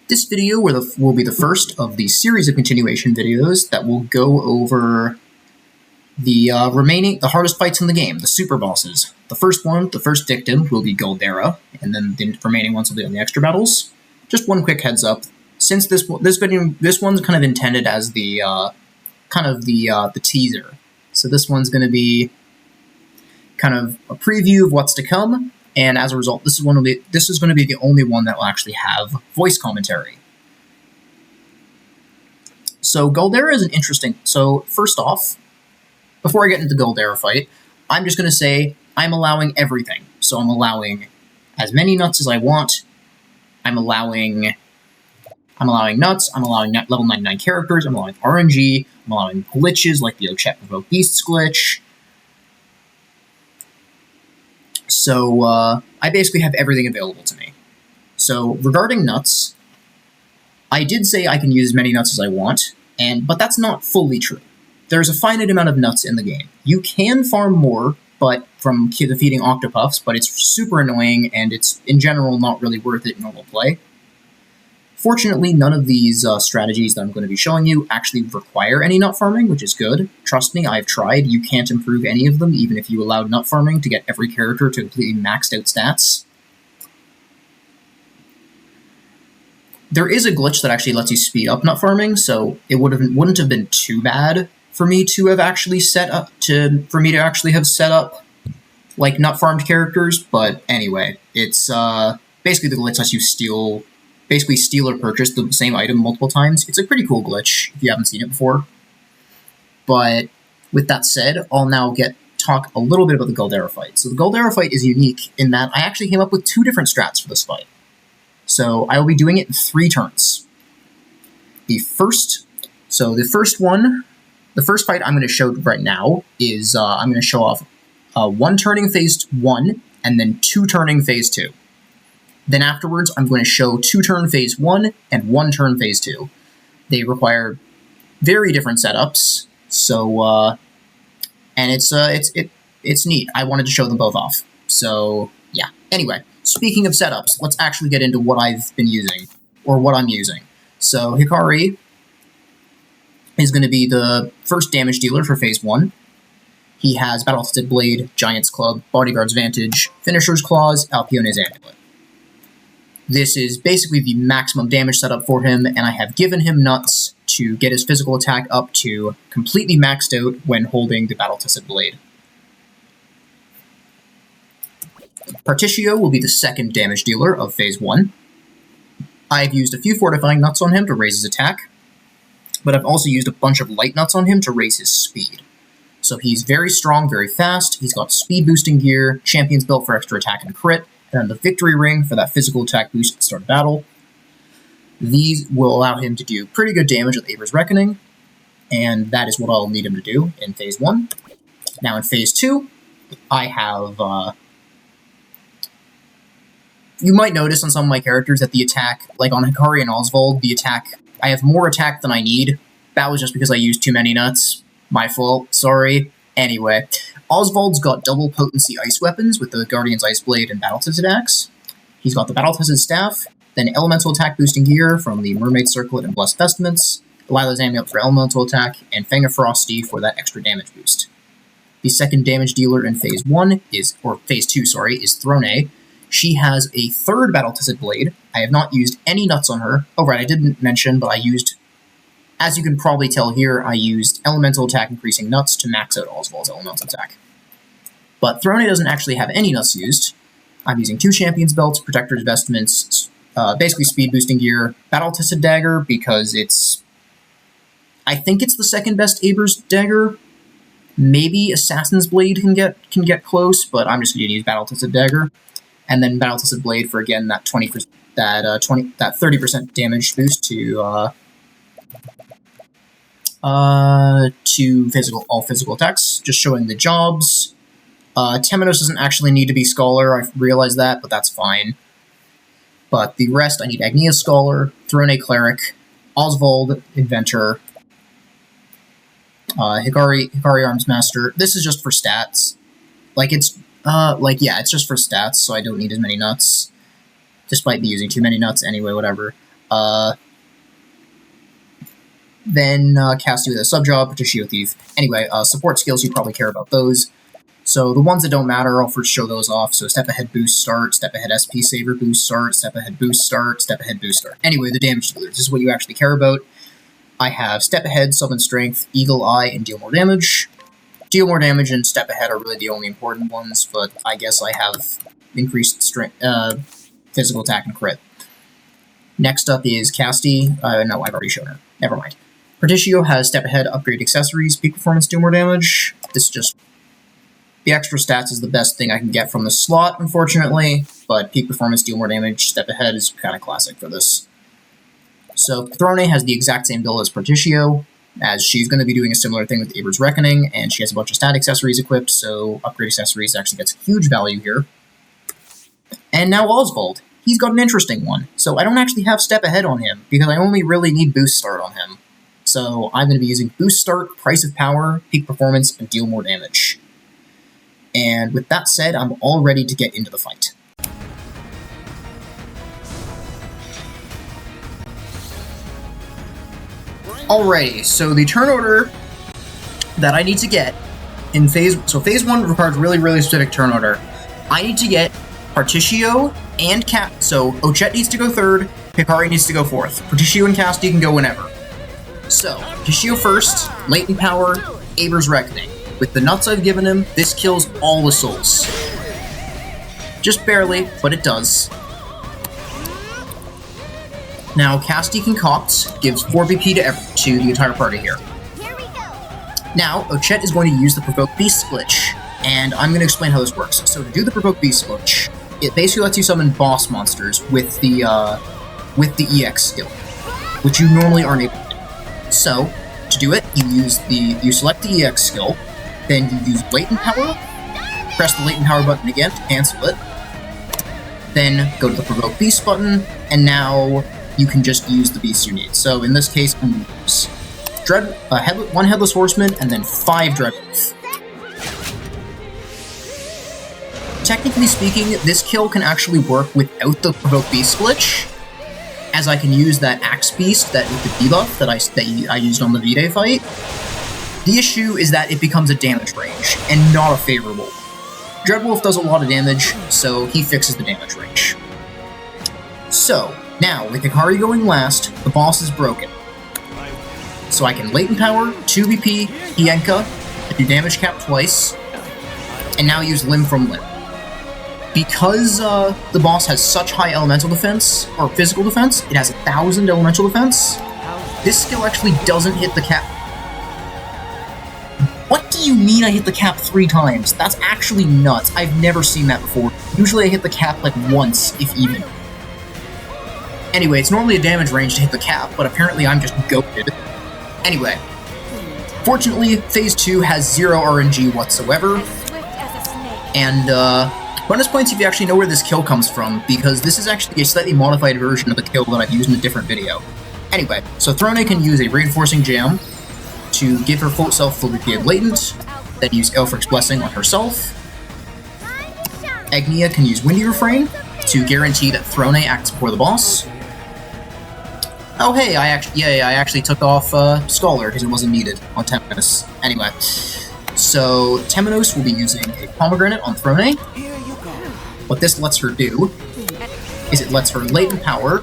This video will be the first of the series of continuation videos that will go over the hardest fights in the game, the super bosses. The first victim will be Galdera, and then the remaining ones will be on the extra battles. Just one quick heads up, since this one's kind of intended as the teaser. So this one's going to be kind of a preview of what's to come, and as a result, this is going to be the only one that will actually have voice commentary. So Galdera is an interesting. So first off, before I get into the Galdera fight, I'm just going to say I'm allowing everything. So I'm allowing as many nuts as I want. I'm allowing nuts. I'm allowing level 99 characters. I'm allowing RNG. I'm allowing glitches like the Octopath Traveler Beasts glitch. So I basically have everything available to me. So regarding nuts, I did say I can use as many nuts as I want, but that's not fully true. There's a finite amount of nuts in the game. You can farm more, but from defeating octopuffs, but it's super annoying, and it's, in general, not really worth it in normal play. Fortunately, none of these strategies that I'm going to be showing you actually require any nut farming, which is good. Trust me, I've tried. You can't improve any of them, even if you allowed nut farming to get every character to completely maxed out stats. There is a glitch that actually lets you speed up nut farming, so it wouldn't have been too bad for me to actually have set up like nut farmed characters, but anyway, it's basically the glitch lets you steal or purchase the same item multiple times. It's a pretty cool glitch if you haven't seen it before. But with that said, I'll now talk a little bit about the Galdera fight. So the Galdera fight is unique in that I actually came up with 2 different strats for this fight. So I will be doing it in 3 turns. The first fight I'm going to show right now is I'm going to show off 1 turning phase 1 and then 2 turning phase 2. Then afterwards, I'm going to show 2 turn phase 1 and 1 turn phase 2. They require very different setups, so and it's neat. I wanted to show them both off. So yeah. Anyway, speaking of setups, let's actually get into what I've been using or what I'm using. So Hikari is going to be the first damage dealer for phase 1. He has Battle-Tested Blade, Giant's Club, Bodyguard's Vantage, Finisher's Claws, Alpione's Amulet. This is basically the maximum damage setup for him, and I have given him nuts to get his physical attack up to completely maxed out when holding the Battle-Tested Blade. Particio will be the second damage dealer of phase 1. I've used a few fortifying nuts on him to raise his attack, but I've also used a bunch of light nuts on him to raise his speed. So he's very strong, very fast, he's got speed boosting gear, Champion's Belt for extra attack and crit, and then the Victory Ring for that physical attack boost at the start of battle. These will allow him to do pretty good damage with Aber's Reckoning, and that is what I'll need him to do in phase 1. Now in phase 2, I have... you might notice on some of my characters that the attack, like on Hikari and Oswald, I have more attack than I need. That was just because I used too many nuts. My fault, sorry. Anyway, Oswald's got double potency ice weapons with the Guardian's Ice Blade and Battle-Tested Axe. He's got the Battle-Tested Staff, then elemental attack boosting gear from the Mermaid Circlet and Blessed Vestments, Lila's Amulet for elemental attack, and Fang of Frosty for that extra damage boost. The second damage dealer in phase 2, is Throne. She has a third Battle-Tested Blade. I have not used any nuts on her. Oh right, I didn't mention, but I used, as you can probably tell here, I used elemental attack increasing nuts to max out Oswald's elemental attack. But Throne doesn't actually have any nuts used. I'm using 2 Champion's Belts, Protector's Vestments, basically speed boosting gear, Battle-Tested Dagger, because I think it's the second best Aber's Dagger. Maybe Assassin's Blade can get close, but I'm just going to use Battle-Tested Dagger. And then Battle-Tested Blade for, again, that 30% damage boost to all physical attacks, just showing the jobs. Temenos doesn't actually need to be Scholar, I realize that, but that's fine. But the rest, I need Agnia Scholar, Throne Cleric, Oswald Inventor, Hikari Arms Master. This is just for stats. It's just for stats, so I don't need as many nuts. Despite me using too many nuts anyway, whatever. Then Cassidy with a sub-job, Petitio Thief. Anyway, support skills, you probably care about those. So the ones that don't matter, I'll first show those off. So Step Ahead Boost Start, Step Ahead SP Saver Boost Start, Step Ahead Boost Start, Step Ahead Boost Start. Anyway, the damage dealers, this is what you actually care about. I have Step Ahead, Summon Strength, Eagle Eye, and Deal More Damage. Deal More Damage and Step Ahead are really the only important ones, but I guess I have increased strength, physical attack and crit. Next up is Cassidy. No, I've already shown her. Never mind. Petitio has Step Ahead, Upgrade Accessories, Peak Performance, Deal More Damage. This just... The extra stats is the best thing I can get from the slot, unfortunately, but Peak Performance, Deal More Damage, Step Ahead is kind of classic for this. So Throne has the exact same build as Petitio, as she's going to be doing a similar thing with Aber's Reckoning, and she has a bunch of stat accessories equipped, so Upgrade Accessories actually gets huge value here. And now Oswald. He's got an interesting one, so I don't actually have Step Ahead on him, because I only really need Boost Start on him. So I'm going to be using Boost Start, Price of Power, Peak Performance, and Deal More Damage. And with that said, I'm all ready to get into the fight. Alrighty, so the turn order that I need to get in phase... So phase 1 requires really specific turn order. I need to get Petitio and Cap... So Ochette needs to go 3rd, Hikari needs to go 4th. Petitio and Cassidy can go whenever. So, Petitio first, Latent Power, Aber's Reckoning. With the nuts I've given him, this kills all the souls. Just barely, but it does. Now, Cassidy Concoct gives 4 BP to the entire party here. Now, Ochette is going to use the Provoke Beast glitch, and I'm going to explain how this works. So to do the Provoke Beast glitch, it basically lets you summon boss monsters with the EX skill, which you normally aren't able to do. So, to do it, you select the EX skill, then you use Latent Power, press the Latent Power button again to cancel it, then go to the Provoke Beast button, and now you can just use the beasts you need. So in this case, I'm going to use 1 Headless Horseman and then 5 Dreadwolf. Technically speaking, this kill can actually work without the Provoke Beast glitch, as I can use that Axe Beast, that with the debuff that I used on the V-Day fight. The issue is that it becomes a damage range, and not a favorable. Dreadwolf does a lot of damage, so he fixes the damage range. So, now, with Hikari going last, the boss is broken. So I can Latent Power, 2 BP, Hienka, do damage cap twice, and now use Limb from Limb. Because the boss has such high elemental defense, or physical defense, it has 1,000 elemental defense, this skill actually doesn't hit the cap. What do you mean I hit the cap 3 times? That's actually nuts. I've never seen that before. Usually I hit the cap like once, if even. Anyway, it's normally a damage range to hit the cap, but apparently I'm just goated. Anyway, fortunately, Phase 2 has 0 RNG whatsoever, and bonus points if you actually know where this kill comes from, because this is actually a slightly modified version of the kill that I've used in a different video. Anyway, so Throne can use a Reinforcing Jam to give her full self full BP of Latent, then use Aelfric's Blessing on herself. Agnia can use Windy Refrain to guarantee that Throne acts before the boss. Oh hey, I actually took off Scholar because it wasn't needed on Temenos. Anyway, so Temenos will be using a Pomegranate on Throne. What this lets her do is it lets her Latent Power.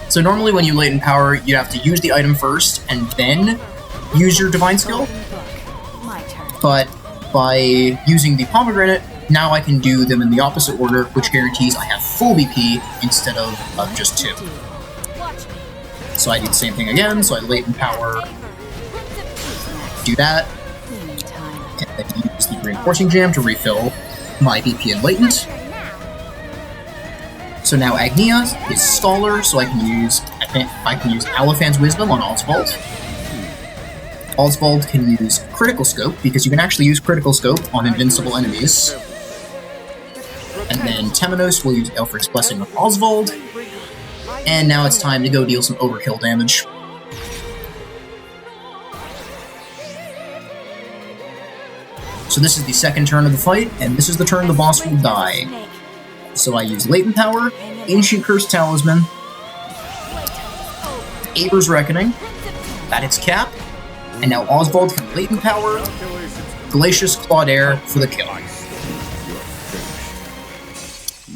So normally when you Latent Power, you have to use the item first and then use your Divine Skill. But by using the Pomegranate, now I can do them in the opposite order, which guarantees I have full BP instead of just 2. So I do the same thing again, so I Latent Power, do that, and then use the Reinforcing Jam to refill my BP and Latent. So now Agnia is Scholar, so I can use Aliphan's Wisdom on Oswald. Oswald can use Critical Scope, because you can actually use Critical Scope on invincible enemies. And then Temenos will use Aelfric's Blessing on Oswald. And now it's time to go deal some overkill damage. So this is the second turn of the fight, and this is the turn the boss will die. So I use Latent Power, Ancient Curse Talisman, Aber's Reckoning. That hits cap. And now Oswald can latent power. Glacius Claudaire for the kill.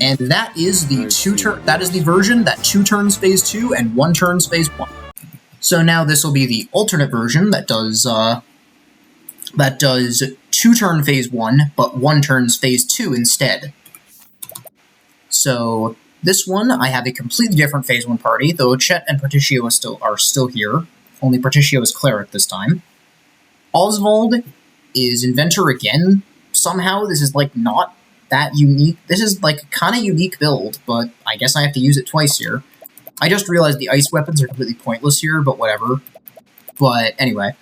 And that is the version that 2 turns phase 2 and 1 turns phase 1. So now this will be the alternate version that does 2 turn phase 1, but 1 turns phase 2 instead. So this one, I have a completely different phase 1 party, though Chet and Particio are still here. Only Particio is Cleric this time. Oswald is Inventor again. Somehow, this is like not that unique. This is like kind of unique build, but I guess I have to use it twice here. I just realized the ice weapons are completely pointless here, but whatever. But anyway.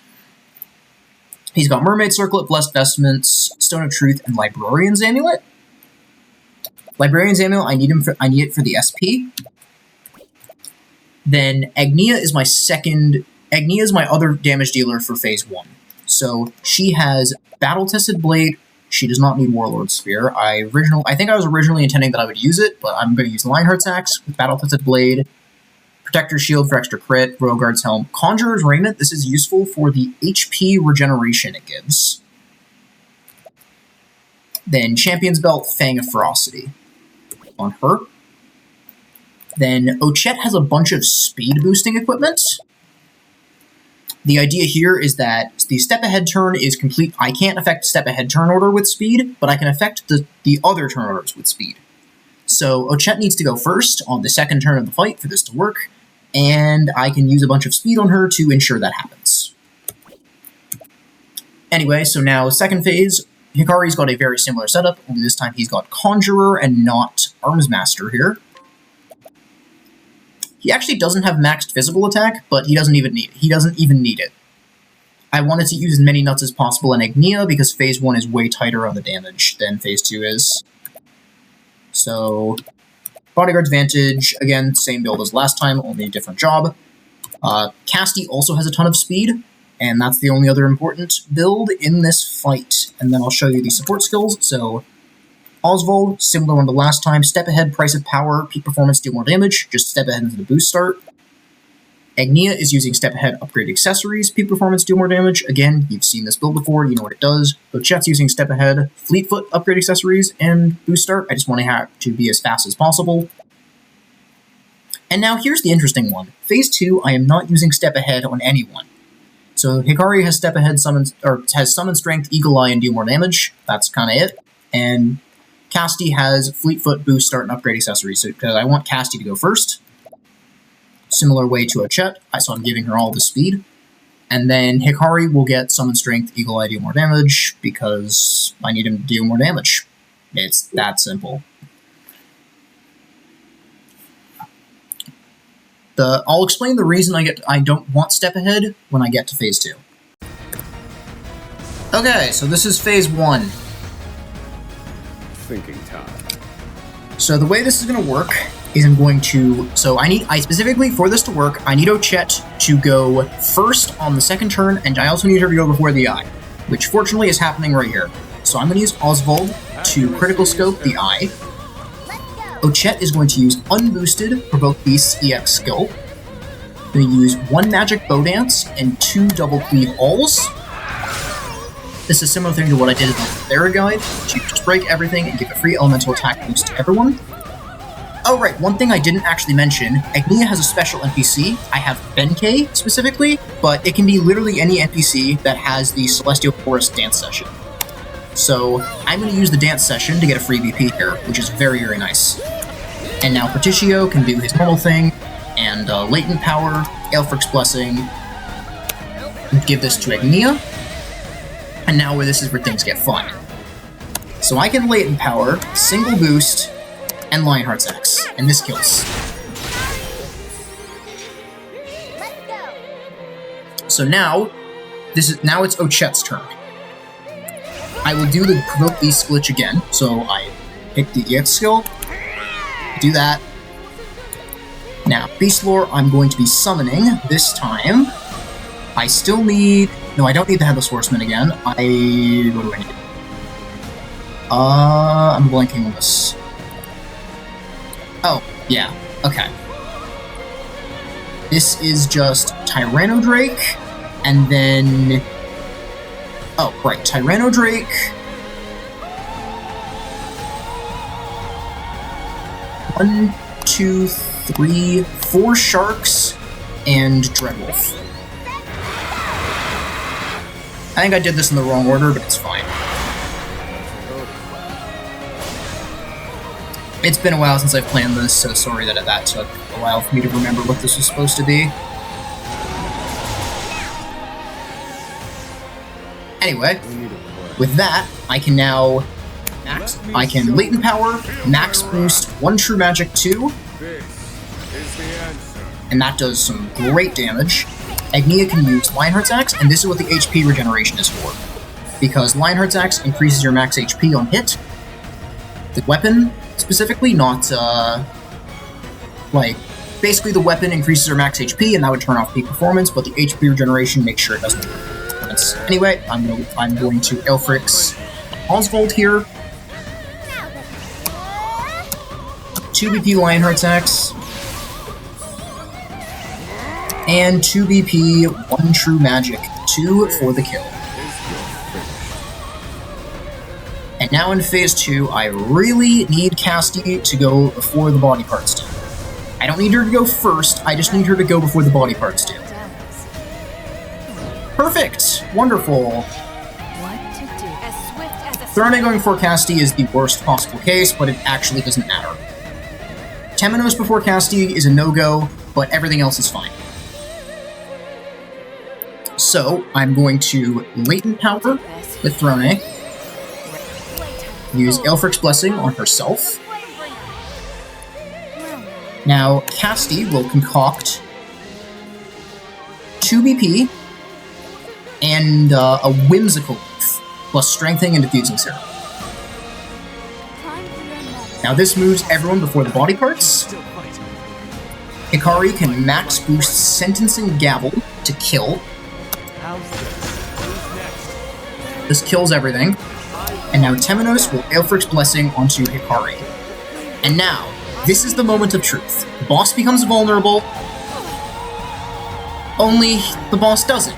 He's got Mermaid Circlet, Blessed Vestments, Stone of Truth, and Librarian's Amulet. Librarian's Amulet, I need it for the SP. Then Agnea is my other damage dealer for phase 1. So she has Battle-Tested Blade. She does not need Warlord Sphere. I think I was originally intending that I would use it, but I'm going to use Lionheart's Axe with Battle-Tested Blade, Protector's Shield for extra crit, Royal Guard's Helm, Conjurer's Raiment. This is useful for the HP regeneration it gives. Then Champion's Belt, Fang of Ferocity on her. Then Ochette has a bunch of speed boosting equipment. The idea here is that the step ahead turn is complete. I can't affect step ahead turn order with speed, but I can affect the other turn orders with speed. So Ochette needs to go first on the second turn of the fight for this to work, and I can use a bunch of speed on her to ensure that happens. Anyway, so now second phase, Hikari's got a very similar setup, only this time he's got Conjurer and not Armsmaster here. He actually doesn't have maxed physical attack, but he doesn't even need it. I wanted to use as many nuts as possible in Agnea because phase 1 is way tighter on the damage than phase 2 is. So, Bodyguard's Vantage, again, same build as last time, only a different job. Casty also has a ton of speed, and that's the only other important build in this fight. And then I'll show you the support skills. So, Oswald, similar one to last time, step ahead, price of power, peak performance, deal more damage, just step ahead into the boost start. Agnea is using step ahead, upgrade accessories, peak performance, deal more damage. Again, you've seen this build before, you know what it does. Ochette's using step ahead, Fleetfoot, upgrade accessories, and boost start. I just want to have to be as fast as possible. And now here's the interesting one. Phase 2, I am not using step ahead on anyone. So Hikari has step ahead, has summon strength, eagle eye, and deal more damage. That's kind of it. And Casty has Fleetfoot, boost start, and upgrade accessories. So because I want Casty to go first. Similar way to Ochette, so I'm giving her all the speed. And then Hikari will get summon strength, eagle eye, deal more damage, because I need him to deal more damage. It's that simple. I'll explain the reason I don't want step ahead when I get to phase 2. Okay, so this is phase 1. Thinking time. So the way this is going to work is I specifically, for this to work, I need Ochette to go first on the second turn, and I also need her to go before the eye, which fortunately is happening right here. So I'm going to use Oswald to critical scope the eye. Ochette is going to use Unboosted, Provoke Beast's EX skill. I'm going to use 1 Magic Bow Dance and 2 Double Cleave Alls. This is a similar thing to what I did in the Galdera guide, to just break everything and give a free elemental attack boost to everyone. Oh right, one thing I didn't actually mention, Agnea has a special NPC. I have Benkei specifically, but it can be literally any NPC that has the Celestial Forest dance session. So I'm going to use the dance session to get a free BP here, which is very, very nice. And now Particio can do his normal thing, and Latent Power, Aelfric's Blessing, and give this to Agnea. And now this is where things get fun. So I can Latent Power, Single Boost, and Lionheart's Axe, and this kills. So now it's Ochette's turn. I will do the Provoke Beast glitch again, so I pick the EX skill, do that. Now, Beast Lore, I'm going to be summoning this time. I still need... No, I don't need the Headless Horseman again. What do I need? I'm blanking on this. Oh, yeah, okay. This is just Tyrannodrake, and then... Oh, right, Tyrannodrake... 1, 2, 3, 4 sharks, and Dreadwolf. I think I did this in the wrong order, but it's fine. It's been a while since I've planned this, so sorry that that took a while for me to remember what this was supposed to be. Anyway, with that, I can now latent power, max boost 1 True Magic 2, and that does some great damage. Agnia can use Lionheart's Axe, and this is what the HP regeneration is for. Because Lionheart's Axe increases your max HP on hit. The weapon, specifically, not, basically the weapon increases your max HP, and that would turn off peak performance, but the HP regeneration makes sure it doesn't work. Anyway, I'm going to Aelfric's Oswald here. 2 BP Lionheart's Axe. And 2 BP, 1 True Magic, 2 for the kill. And now in Phase 2, I really need Casti to go before the body parts do. I don't need her to go first, I just need her to go before the body parts do. Perfect! Wonderful! Throne going for Casti is the worst possible case, but it actually doesn't matter. Temenos before Casti is a no-go, but everything else is fine. So, I'm going to Latent Power with Throne. Use Aelfric's Blessing on herself. Now, Casti will concoct 2 BP and a Whimsical Leaf, plus Strengthening and Diffusing Serum. Now this moves everyone before the body parts. Hikari can max boost Sentencing Gavel to kill. This kills everything. And now Temenos will Aelfric's Blessing onto Hikari. And now, this is the moment of truth. The boss becomes vulnerable, only the boss doesn't.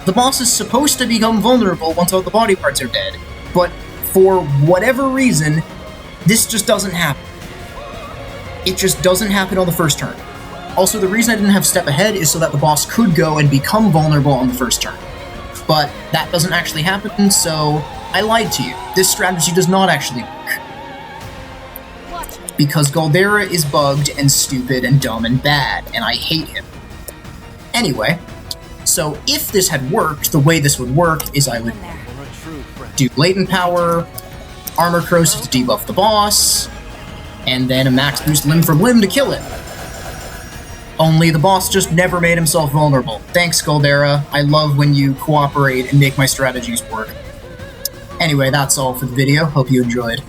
The boss is supposed to become vulnerable once all the body parts are dead, but for whatever reason, this just doesn't happen. It just doesn't happen on the first turn. Also, the reason I didn't have Step Ahead is so that the boss could go and become vulnerable on the first turn. But that doesn't actually happen, so I lied to you. This strategy does not actually work. Because Galdera is bugged and stupid and dumb and bad, and I hate him. Anyway, so if this had worked, the way this would work is I would do Latent Power, Armor Corrosive to debuff the boss, and then a max boost Limb from Limb to kill it. Only the boss just never made himself vulnerable. Thanks, Galdera. I love when you cooperate and make my strategies work. Anyway, that's all for the video. Hope you enjoyed.